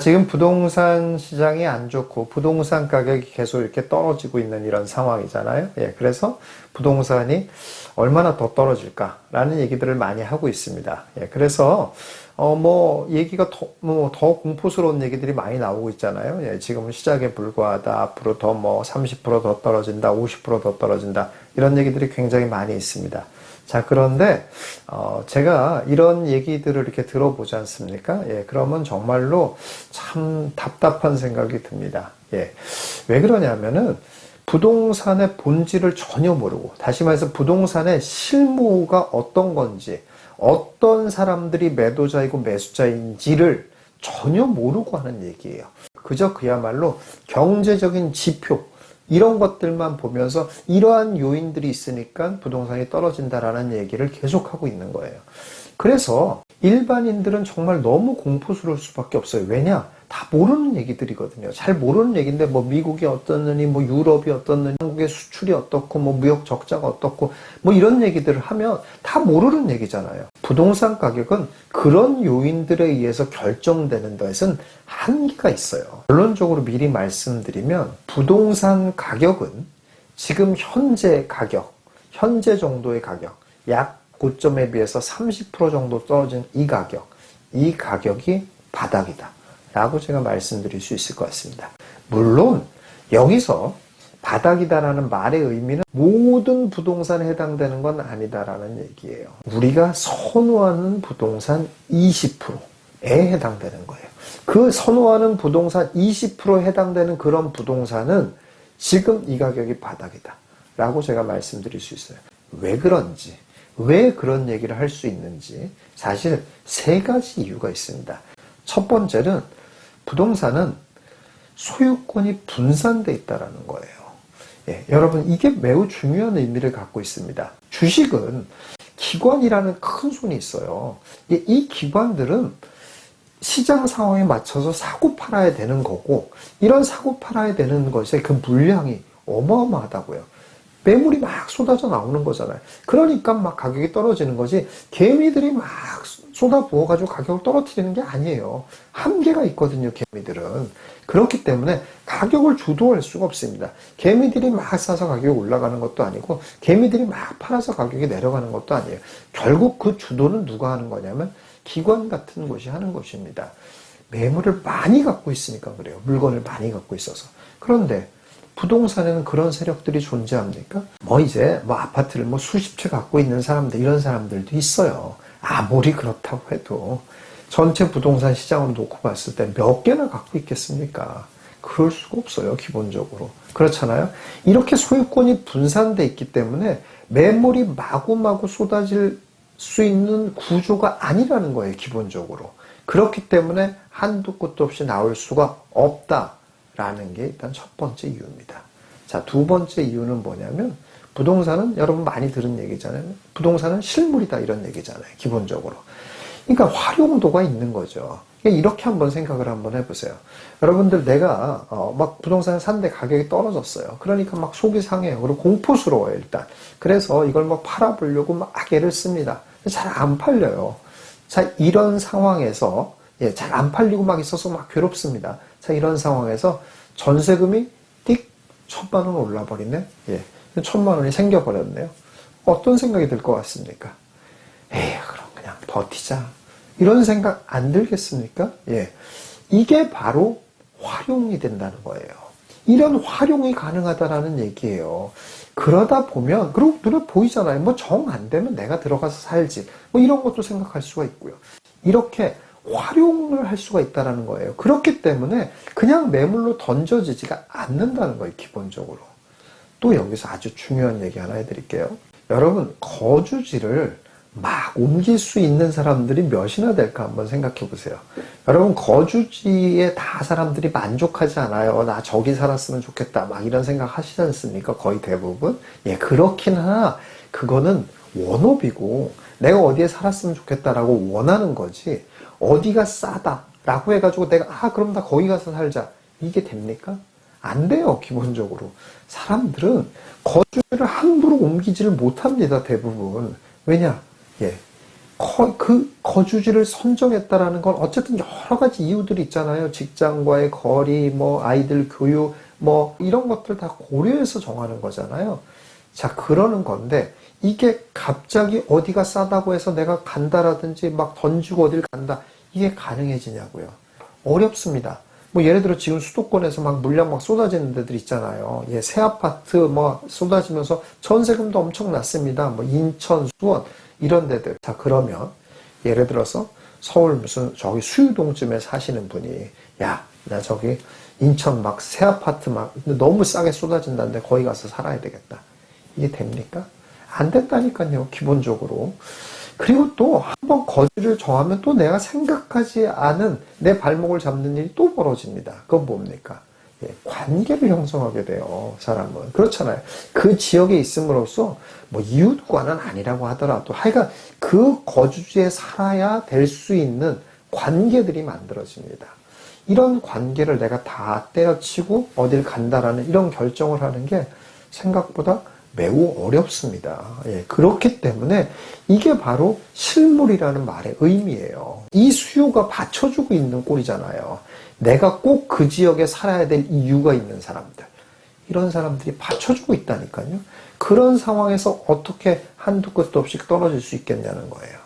지금 부동산 시장이 안 좋고 부동산 가격이 계속 이렇게 떨어지고 있는 이런 상황이잖아요. 예, 그래서 부동산이 얼마나 더 떨어질까라는 얘기들을 많이 하고 있습니다. 예, 그래서 얘기가 더 공포스러운 얘기들이 많이 나오고 있잖아요. 예, 지금은 시작에 불과하다. 앞으로 더 30% 더 떨어진다. 50% 더 떨어진다. 이런 얘기들이 굉장히 많이 있습니다. 자, 그런데 제가 이런 얘기들을 이렇게 들어보지 않습니까? 예, 그러면 정말로 참 답답한 생각이 듭니다. 예, 왜 그러냐면은 부동산의 본질을 전혀 모르고, 다시 말해서 부동산의 실무가 어떤 건지, 어떤 사람들이 매도자이고 매수자인지를 전혀 모르고 하는 얘기예요. 그저 그야말로 경제적인 지표, 이런 것들만 보면서 이러한 요인들이 있으니까 부동산이 떨어진다라는 얘기를 계속하고 있는 거예요. 그래서 일반인들은 정말 너무 공포스러울 수밖에 없어요. 왜냐? 다 모르는 얘기들이거든요. 잘 모르는 얘기인데 미국이 어떻느니 유럽이 어떻느니 한국의 수출이 어떻고 무역 적자가 어떻고 이런 얘기들을 하면 다 모르는 얘기잖아요. 부동산 가격은 그런 요인들에 의해서 결정되는 것은 한계가 있어요. 결론적으로 미리 말씀드리면 부동산 가격은 지금 현재 가격, 현재 정도의 가격, 약 고점에 비해서 30% 정도 떨어진 이 가격이 바닥이다 라고 제가 말씀드릴 수 있을 것 같습니다. 물론 여기서 바닥이다라는 말의 의미는 모든 부동산에 해당되는 건 아니다라는 얘기예요. 우리가 선호하는 부동산 20%에 해당되는 거예요. 그 선호하는 부동산 20%에 해당되는 그런 부동산은 지금 이 가격이 바닥이다 라고 제가 말씀드릴 수 있어요. 왜 그런지, 왜 그런 얘기를 할 수 있는지 사실 세 가지 이유가 있습니다. 첫 번째는 부동산은 소유권이 분산되어 있다는 거예요. 예, 여러분 이게 매우 중요한 의미를 갖고 있습니다. 주식은 기관이라는 큰 손이 있어요. 이 기관들은 시장 상황에 맞춰서 사고 팔아야 되는 거고, 이런 사고 팔아야 되는 것의 그 물량이 어마어마하다고요. 매물이 막 쏟아져 나오는 거잖아요. 그러니까 막 가격이 떨어지는 거지, 개미들이 막 쏟아부어가지고 가격을 떨어뜨리는 게 아니에요. 한계가 있거든요, 개미들은. 그렇기 때문에 가격을 주도할 수가 없습니다. 개미들이 막 싸서 가격이 올라가는 것도 아니고, 개미들이 막 팔아서 가격이 내려가는 것도 아니에요. 결국 그 주도는 누가 하는 거냐면 기관 같은 곳이 하는 것입니다. 매물을 많이 갖고 있으니까 그래요. 물건을 많이 갖고 있어서. 그런데 부동산에는 그런 세력들이 존재합니까? 아파트를 수십 채 갖고 있는 사람들, 이런 사람들도 있어요. 아무리 그렇다고 해도 전체 부동산 시장으로 놓고 봤을 때 몇 개나 갖고 있겠습니까? 그럴 수가 없어요, 기본적으로. 그렇잖아요? 이렇게 소유권이 분산돼 있기 때문에 매물이 마구마구 쏟아질 수 있는 구조가 아니라는 거예요, 기본적으로. 그렇기 때문에 한도 끝도 없이 나올 수가 없다라는 게 일단 첫 번째 이유입니다. 자, 두 번째 이유는 뭐냐면, 부동산은 여러분 많이 들은 얘기잖아요. 부동산은 실물이다, 이런 얘기잖아요, 기본적으로. 그러니까 활용도가 있는 거죠. 이렇게 한번 생각을 한번 해보세요. 여러분들, 내가 부동산을 샀는데 가격이 떨어졌어요. 그러니까 막 속이 상해요. 그리고 공포스러워요, 일단. 그래서 이걸 팔아보려고 막 애를 씁니다. 잘 안 팔려요. 자, 이런 상황에서 잘 안 팔리고 막 있어서 막 괴롭습니다. 자, 이런 상황에서 전세금이 띡 1,000만 원 올라버리네. 1,000만 원이 생겨버렸네요. 어떤 생각이 들 것 같습니까? 그럼 그냥 버티자, 이런 생각 안 들겠습니까? 이게 바로 활용이 된다는 거예요. 이런 활용이 가능하다라는 얘기예요. 그러다 보면, 그리고 눈에 보이잖아요. 정 안 되면 내가 들어가서 살지, 이런 것도 생각할 수가 있고요. 이렇게 활용을 할 수가 있다는 거예요. 그렇기 때문에 그냥 매물로 던져지지가 않는다는 거예요, 기본적으로. 또 여기서 아주 중요한 얘기 하나 해드릴게요. 여러분, 거주지를 막 옮길 수 있는 사람들이 몇이나 될까 한번 생각해 보세요. 여러분, 거주지에 다 사람들이 만족하지 않아요. 나 저기 살았으면 좋겠다, 막 이런 생각 하시지 않습니까? 거의 대부분. 그렇긴 하나 그거는 원업이고, 내가 어디에 살았으면 좋겠다라고 원하는 거지, 어디가 싸다라고 해가지고 내가 그럼 나 거기 가서 살자, 이게 됩니까? 안 돼요, 기본적으로. 사람들은 거주를 함부로 옮기지를 못합니다, 대부분. 왜냐? 그 거주지를 선정했다라는 건 어쨌든 여러 가지 이유들이 있잖아요. 직장과의 거리, 뭐 아이들 교육, 뭐 이런 것들 다 고려해서 정하는 거잖아요. 자, 그러는 건데 이게 갑자기 어디가 싸다고 해서 내가 간다라든지 막 던지고 어딜 간다, 이게 가능해지냐고요. 어렵습니다. 뭐 예를 들어 지금 수도권에서 막 물량 막 쏟아지는 데들 있잖아요. 예, 새 아파트 뭐 쏟아지면서 전세금도 엄청 났습니다. 뭐 인천, 수원 이런 데들. 자, 그러면 예를 들어서 서울 무슨 저기 수유동쯤에 사시는 분이, 야, 나 저기 인천 막 새 아파트 막 너무 싸게 쏟아진다는데 거기 가서 살아야 되겠다. 이게 됩니까? 안 된다니까요, 기본적으로. 그리고 또 한 번 거리를 정하면 또 내가 생각하지 않은 내 발목을 잡는 일이 또 벌어집니다. 그건 뭡니까? 예, 관계를 형성하게 돼요, 사람은. 그렇잖아요. 그 지역에 있음으로써 뭐 이웃과는 아니라고 하더라도 하여간 그 거주지에 살아야 될 수 있는 관계들이 만들어집니다. 이런 관계를 내가 다 때려치고 어딜 간다라는 이런 결정을 하는 게 생각보다 매우 어렵습니다. 예, 그렇기 때문에 이게 바로 실물이라는 말의 의미예요. 이 수요가 받쳐주고 있는 꼴이잖아요. 내가 꼭 그 지역에 살아야 될 이유가 있는 사람들. 이런 사람들이 받쳐주고 있다니까요. 그런 상황에서 어떻게 한두 끝도 없이 떨어질 수 있겠냐는 거예요.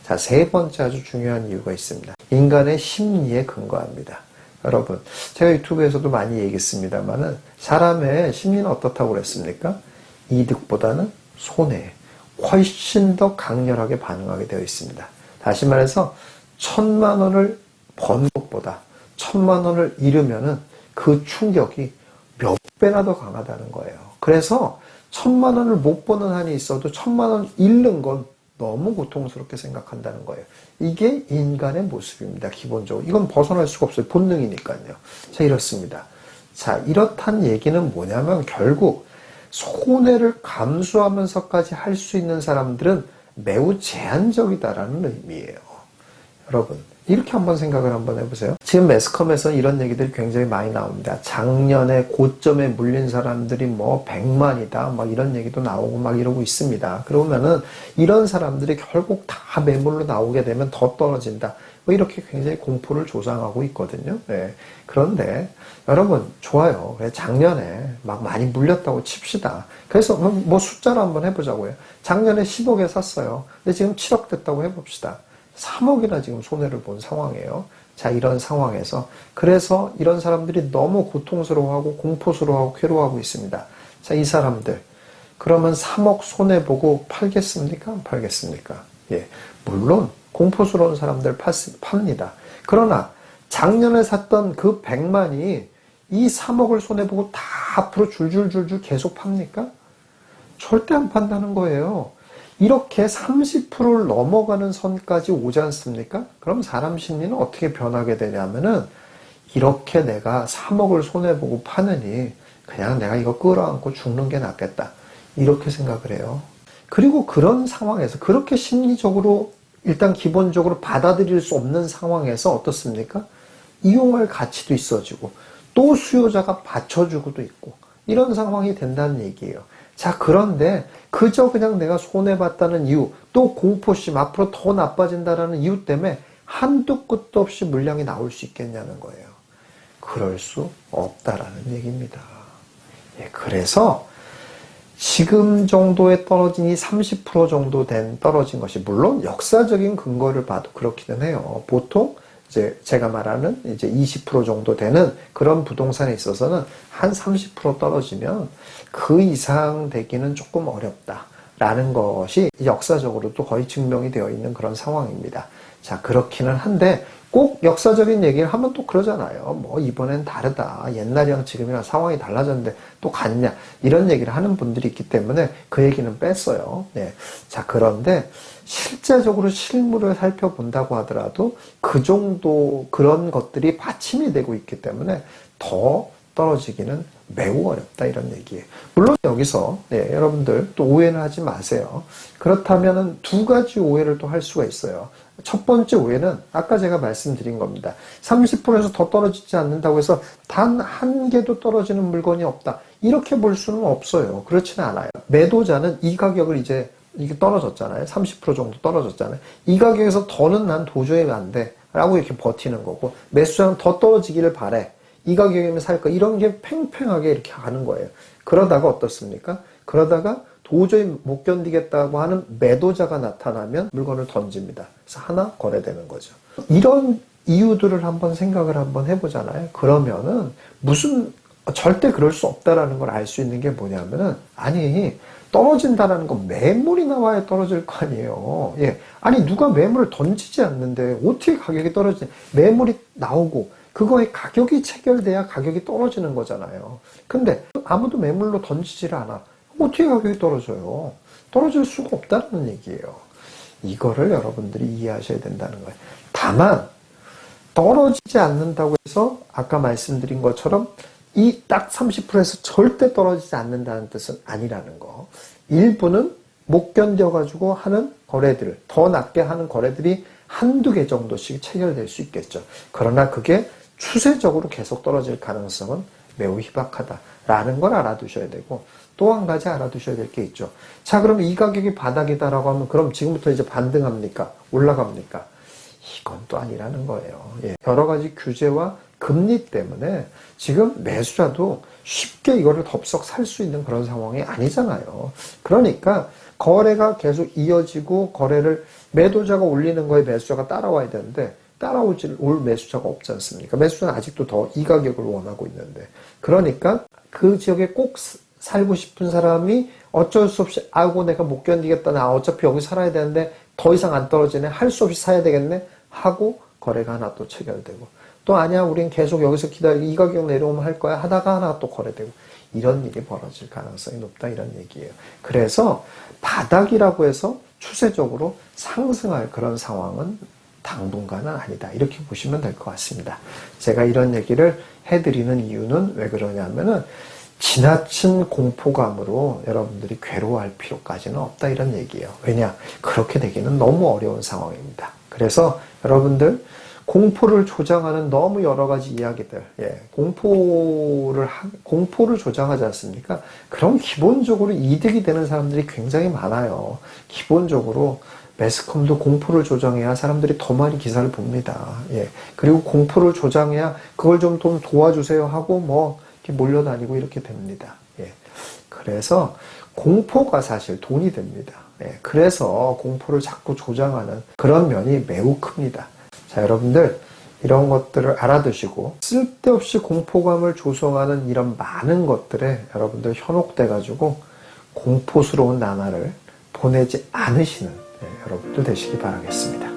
자, 세 번째 아주 중요한 이유가 있습니다. 인간의 심리에 근거합니다. 여러분, 제가 유튜브에서도 많이 얘기했습니다만은 사람의 심리는 어떻다고 그랬습니까? 이득보다는 손해에 훨씬 더 강렬하게 반응하게 되어 있습니다. 다시 말해서 1,000만 원을 번 것보다 1,000만 원을 잃으면은 그 충격이 몇 배나 더 강하다는 거예요. 그래서 1,000만 원을 못 버는 한이 있어도 1,000만 원 잃는 건 너무 고통스럽게 생각한다는 거예요. 이게 인간의 모습입니다. 기본적으로. 이건 벗어날 수가 없어요. 본능이니까요. 자, 이렇습니다. 자, 이렇단 얘기는 뭐냐면 결국 손해를 감수하면서까지 할 수 있는 사람들은 매우 제한적이다라는 의미예요. 여러분, 이렇게 한번 생각을 한번 해보세요. 지금 매스컴에서 이런 얘기들이 굉장히 많이 나옵니다. 작년에 고점에 물린 사람들이 뭐 100만이다 막 이런 얘기도 나오고 막 이러고 있습니다. 그러면은 이런 사람들이 결국 다 매물로 나오게 되면 더 떨어진다, 뭐 이렇게 굉장히 공포를 조장하고 있거든요. 네. 그런데 여러분, 좋아요. 작년에 막 많이 물렸다고 칩시다. 그래서 뭐 숫자로 한번 해보자고요. 작년에 10억에 샀어요. 근데 지금 7억 됐다고 해봅시다. 3억이나 지금 손해를 본 상황이에요. 자, 이런 상황에서 그래서 이런 사람들이 너무 고통스러워하고 공포스러워하고 괴로워하고 있습니다. 자, 이 사람들 그러면 3억 손해보고 팔겠습니까? 안 팔겠습니까? 예, 물론 공포스러운 사람들 팝니다. 그러나 작년에 샀던 그 100만이 이 3억을 손해보고 다 앞으로 줄줄줄줄 계속 팝니까? 절대 안 판다는 거예요. 이렇게 30%를 넘어가는 선까지 오지 않습니까? 그럼 사람 심리는 어떻게 변하게 되냐면은 이렇게 내가 3억을 손해보고 파느니 그냥 내가 이거 끌어안고 죽는 게 낫겠다, 이렇게 생각을 해요. 그리고 그런 상황에서 그렇게 심리적으로 일단 기본적으로 받아들일 수 없는 상황에서 어떻습니까? 이용할 가치도 있어지고 또 수요자가 받쳐주고도 있고 이런 상황이 된다는 얘기예요. 자, 그런데 그저 그냥 내가 손해봤다는 이유, 또 공포심, 앞으로 더 나빠진다라는 이유 때문에 한두 끝도 없이 물량이 나올 수 있겠냐는 거예요. 그럴 수 없다라는 얘기입니다. 예, 그래서 지금 정도에 떨어진 이 30% 정도 된 떨어진 것이, 물론 역사적인 근거를 봐도 그렇기는 해요. 보통 이제 제가 말하는 이제 20% 정도 되는 그런 부동산에 있어서는 한 30% 떨어지면 그 이상 되기는 조금 어렵다라는 것이 역사적으로도 거의 증명이 되어 있는 그런 상황입니다. 자, 그렇기는 한데 꼭 역사적인 얘기를 하면 또 그러잖아요. 뭐 이번엔 다르다, 옛날이랑 지금이랑 상황이 달라졌는데 또 같냐, 이런 얘기를 하는 분들이 있기 때문에 그 얘기는 뺐어요. 네. 자, 그런데 실제적으로 실물을 살펴본다고 하더라도 그 정도 그런 것들이 받침이 되고 있기 때문에 더 떨어지기는 매우 어렵다, 이런 얘기예요. 물론 여기서 여러분들 또 오해는 하지 마세요. 그렇다면 두 가지 오해를 또 할 수가 있어요. 첫 번째 오해는 아까 제가 말씀드린 겁니다. 30%에서 더 떨어지지 않는다고 해서 단 한 개도 떨어지는 물건이 없다, 이렇게 볼 수는 없어요. 그렇지는 않아요. 매도자는 이 가격을 이제 이게 떨어졌잖아요. 30% 정도 떨어졌잖아요. 이 가격에서 더는 난 도저히 안 돼. 라고 이렇게 버티는 거고, 매수자는 더 떨어지기를 바래. 이 가격이면 살까? 이런 게 팽팽하게 이렇게 가는 거예요. 그러다가 어떻습니까? 그러다가 도저히 못 견디겠다고 하는 매도자가 나타나면 물건을 던집니다. 그래서 하나 거래되는 거죠. 이런 이유들을 한번 생각을 한번 해보잖아요. 그러면은 절대 그럴 수 없다라는 걸 알 수 있는 게 뭐냐면은, 아니, 떨어진다라는 건 매물이 나와야 떨어질 거 아니에요. 예. 아니, 누가 매물을 던지지 않는데 어떻게 가격이 떨어지냐. 매물이 나오고 그거의 가격이 체결돼야 가격이 떨어지는 거잖아요. 근데 아무도 매물로 던지지를 않아. 어떻게 가격이 떨어져요? 떨어질 수가 없다는 얘기예요. 이거를 여러분들이 이해하셔야 된다는 거예요. 다만 떨어지지 않는다고 해서 아까 말씀드린 것처럼 이 딱 30%에서 절대 떨어지지 않는다는 뜻은 아니라는 거. 일부는 못 견뎌가지고 하는 거래들, 더 낮게 하는 거래들이 한두 개 정도씩 체결될 수 있겠죠. 그러나 그게 추세적으로 계속 떨어질 가능성은 매우 희박하다라는 걸 알아두셔야 되고, 또 한 가지 알아두셔야 될 게 있죠. 자, 그럼 이 가격이 바닥이다라고 하면 그럼 지금부터 이제 반등합니까? 올라갑니까? 이건 또 아니라는 거예요. 예. 여러 가지 규제와 금리 때문에 지금 매수자도 쉽게 이거를 덥석 살 수 있는 그런 상황이 아니잖아요. 그러니까 거래가 계속 이어지고 거래를 매도자가 올리는 거에 매수자가 따라와야 되는데 올 매수자가 없지 않습니까? 매수자는 아직도 더 이 가격을 원하고 있는데, 그러니까 그 지역에 꼭 살고 싶은 사람이 어쩔 수 없이 아이고 내가 못 견디겠다, 나 어차피 여기 살아야 되는데 더 이상 안 떨어지네, 할 수 없이 사야 되겠네 하고 거래가 하나 또 체결되고, 또 아니야 우린 계속 여기서 기다리고 이 가격 내려오면 할 거야 하다가 하나 또 거래되고, 이런 일이 벌어질 가능성이 높다 이런 얘기예요. 그래서 바닥이라고 해서 추세적으로 상승할 그런 상황은 당분간은 아니다, 이렇게 보시면 될 것 같습니다. 제가 이런 얘기를 해드리는 이유는 왜 그러냐면은 지나친 공포감으로 여러분들이 괴로워할 필요까지는 없다 이런 얘기예요. 왜냐? 그렇게 되기는 너무 어려운 상황입니다. 그래서 여러분들 공포를 조장하는 너무 여러 가지 이야기들, 공포를 조장하지 않습니까? 그럼 기본적으로 이득이 되는 사람들이 굉장히 많아요. 기본적으로 매스컴도 공포를 조장해야 사람들이 더 많이 기사를 봅니다. 그리고 공포를 조장해야 그걸 좀 도와주세요 하고 뭐 이렇게 몰려다니고 이렇게 됩니다. 그래서 공포가 사실 돈이 됩니다. 그래서 공포를 자꾸 조장하는 그런 면이 매우 큽니다. 자, 여러분들 이런 것들을 알아두시고 쓸데없이 공포감을 조성하는 이런 많은 것들에 여러분들 현혹돼 가지고 공포스러운 나날을 보내지 않으시는 여러분들 되시기 바라겠습니다.